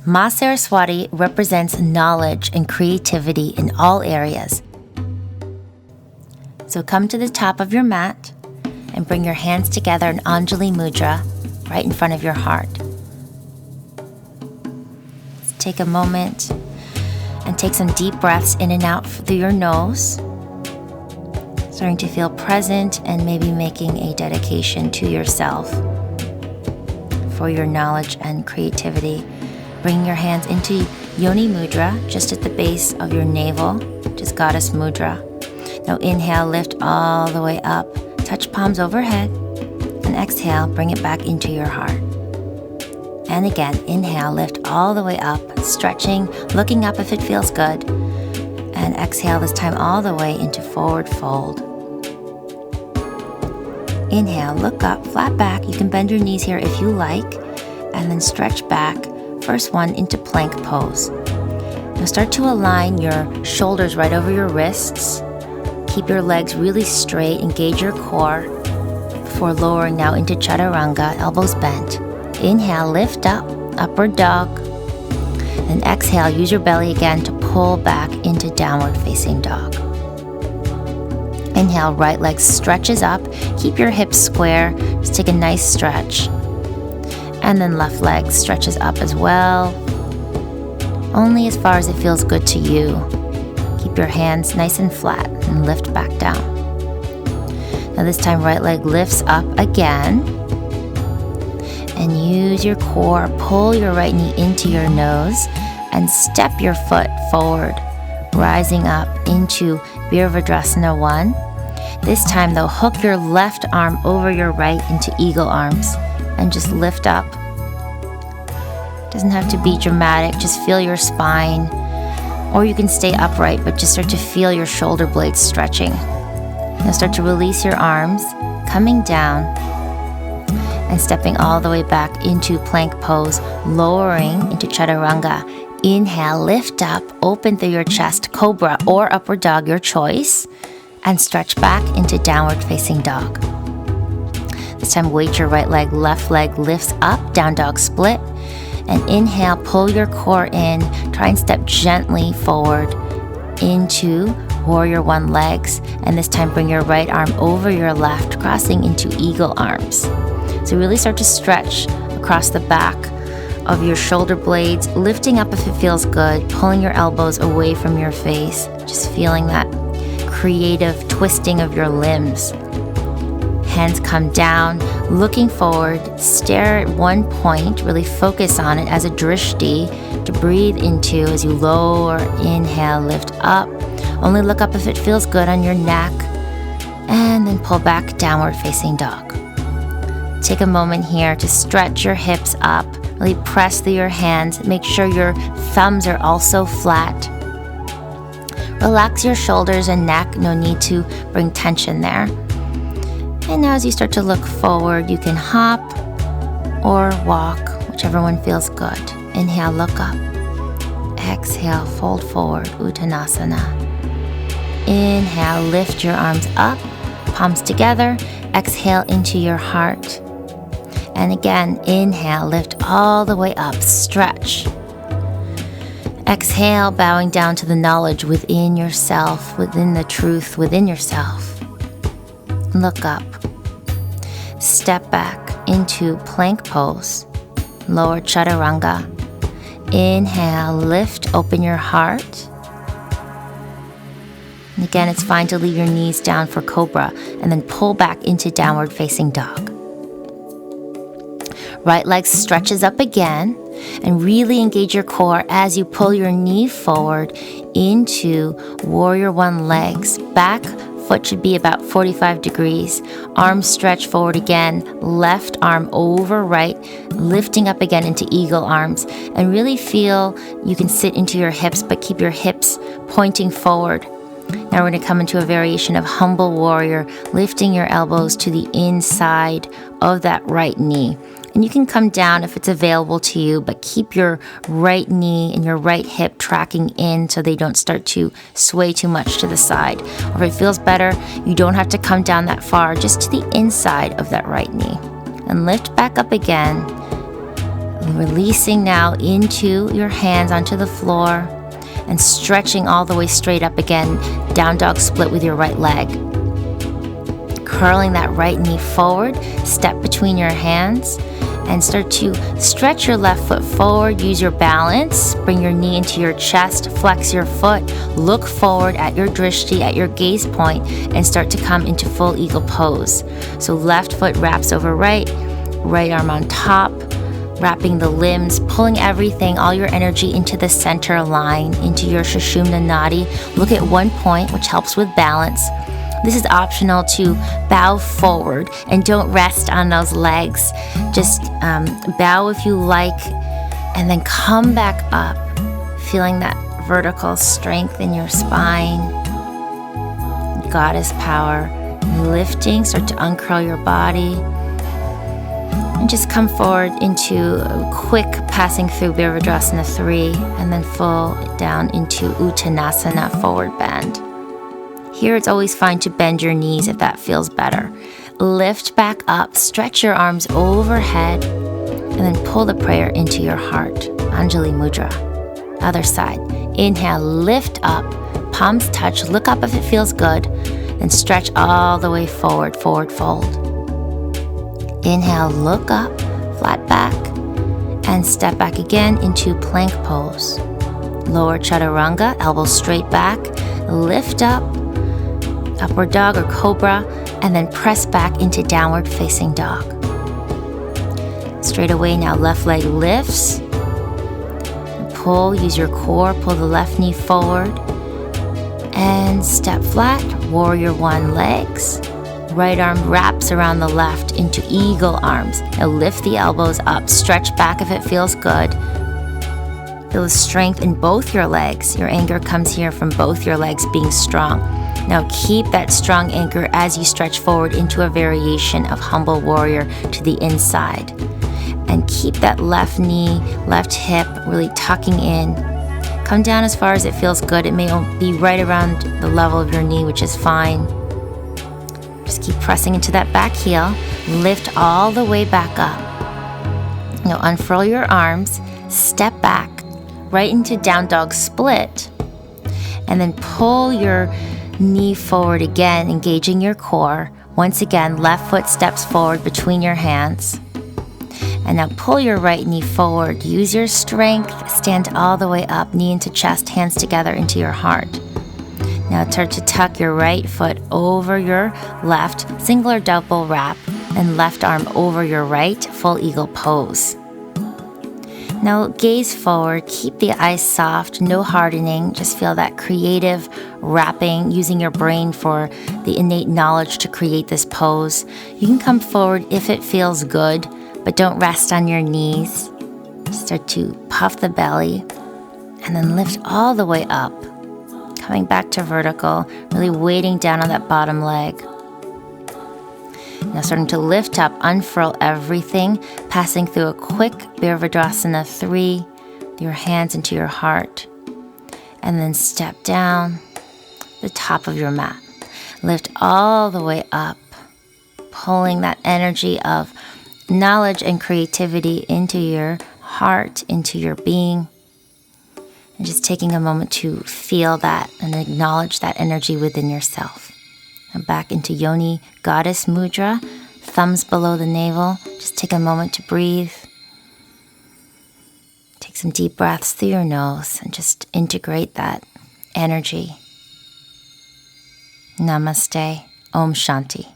Ma Saraswati represents knowledge and creativity in all areas. So come to the top of your mat and bring your hands together in Anjali Mudra right in front of your heart. Let's take a moment and take some deep breaths in and out through your nose, starting to feel present and maybe making a dedication to yourself for your knowledge and creativity. Bring your hands into Yoni Mudra, just at the base of your navel, just Goddess Mudra. Now inhale, lift all the way up, touch palms overhead, and exhale, bring it back into your heart. And again, inhale, lift all the way up, stretching, looking up if it feels good, and exhale this time all the way into forward fold. Inhale, look up, flat back. You can bend your knees here if you like, and then stretch back. First one into plank pose. Now start to align your shoulders right over your wrists. Keep your legs really straight, engage your core before lowering now into Chaturanga, elbows bent. Inhale, lift up, upward dog. And exhale, use your belly again to pull back into downward facing dog. Inhale, right leg stretches up. Keep your hips square. Just take a nice stretch. And then left leg stretches up as well, only as far as it feels good to you. Keep your hands nice and flat and lift back down. Now this time right leg lifts up again. And use your core, pull your right knee into your nose and step your foot forward, rising up into Virabhadrasana 1. This time though, hook your left arm over your right into eagle arms. And just lift up. Doesn't have to be dramatic, just feel your spine. Or you can stay upright, but just start to feel your shoulder blades stretching. Now start to release your arms, coming down and stepping all the way back into plank pose, lowering into Chaturanga. Inhale, lift up, open through your chest, cobra or upward dog, your choice, and stretch back into downward facing dog. This time, weight your right leg, left leg lifts up, down dog split. And inhale, pull your core in. Try and step gently forward into warrior one legs. And this time, bring your right arm over your left, crossing into eagle arms. So really start to stretch across the back of your shoulder blades, lifting up if it feels good, pulling your elbows away from your face, just feeling that creative twisting of your limbs. Hands come down, looking forward, stare at one point, really focus on it as a drishti to breathe into as you lower, inhale, lift up. Only look up if it feels good on your neck, and then pull back, downward facing dog. Take a moment here to stretch your hips up, really press through your hands, make sure your thumbs are also flat. Relax your shoulders and neck, no need to bring tension there. And now as you start to look forward, you can hop or walk, whichever one feels good. Inhale, look up. Exhale, fold forward, Uttanasana. Inhale, lift your arms up, palms together. Exhale into your heart. And again, inhale, lift all the way up, stretch. Exhale, bowing down to the knowledge within yourself, within the truth within yourself. Look up. Step back into plank pose. Lower Chaturanga. Inhale, lift, open your heart. And again, it's fine to leave your knees down for cobra and then pull back into downward facing dog. Right leg stretches up again and really engage your core as you pull your knee forward into warrior one legs. Back foot should be about 45 degrees. Arms stretch forward again. Left arm over right, lifting up again into eagle arms. And really feel you can sit into your hips, but keep your hips pointing forward. Now we're going to come into a variation of humble warrior, lifting your elbows to the inside of that right knee. And you can come down if it's available to you, but keep your right knee and your right hip tracking in so they don't start to sway too much to the side. Or if it feels better, you don't have to come down that far, just to the inside of that right knee. And lift back up again. And releasing now into your hands onto the floor and stretching all the way straight up again, down dog split with your right leg. Curling that right knee forward, step between your hands, and start to stretch your left foot forward. Use your balance, bring your knee into your chest, flex your foot, look forward at your drishti, at your gaze point, and start to come into full eagle pose. So left foot wraps over right, right arm on top, wrapping the limbs, pulling everything, all your energy into the center line, into your Sushumna Nadi. Look at one point, which helps with balance. This is optional to bow forward and don't rest on those legs. Just bow if you like, and then come back up, feeling that vertical strength in your spine. Goddess power. Lifting, start to uncurl your body. And just come forward into a quick passing through Virabhadrasana 3, and then full down into Uttanasana, forward bend. Here it's always fine to bend your knees if that feels better. Lift back up, stretch your arms overhead, and then pull the prayer into your heart. Anjali Mudra. Other side. Inhale, lift up, palms touch, look up if it feels good, then stretch all the way forward, forward fold. Inhale, look up, flat back, and step back again into plank pose. Lower Chaturanga, elbows straight back, lift up, upward dog or cobra, and then press back into downward facing dog. Straight away now, left leg lifts. Pull, use your core, pull the left knee forward, and step flat, warrior one legs. Right arm wraps around the left into eagle arms. Now lift the elbows up, stretch back if it feels good. Feel the strength in both your legs. Your anchor comes here from both your legs being strong. Now keep that strong anchor as you stretch forward into a variation of humble warrior to the inside. And keep that left knee, left hip really tucking in. Come down as far as it feels good. It may be right around the level of your knee, which is fine. Just keep pressing into that back heel. Lift all the way back up. Now unfurl your arms, step back right into down dog split, and then pull your knee forward again, engaging your core. Once again, left foot steps forward between your hands. And now pull your right knee forward. Use your strength. Stand all the way up, knee into chest, hands together into your heart. Now start to tuck your right foot over your left, single or double wrap, and left arm over your right, full eagle pose. Now gaze forward, keep the eyes soft, no hardening, just feel that creative wrapping, using your brain for the innate knowledge to create this pose. You can come forward if it feels good, but don't rest on your knees. Start to puff the belly, and then lift all the way up, coming back to vertical, really weighting down on that bottom leg. Now starting to lift up, unfurl everything, passing through a quick Virabhadrasana 3, your hands into your heart, and then step down the top of your mat. Lift all the way up, pulling that energy of knowledge and creativity into your heart, into your being, and just taking a moment to feel that and acknowledge that energy within yourself. And back into Yoni Goddess Mudra, thumbs below the navel. Just take a moment to breathe. Take some deep breaths through your nose and just integrate that energy. Namaste. Om Shanti.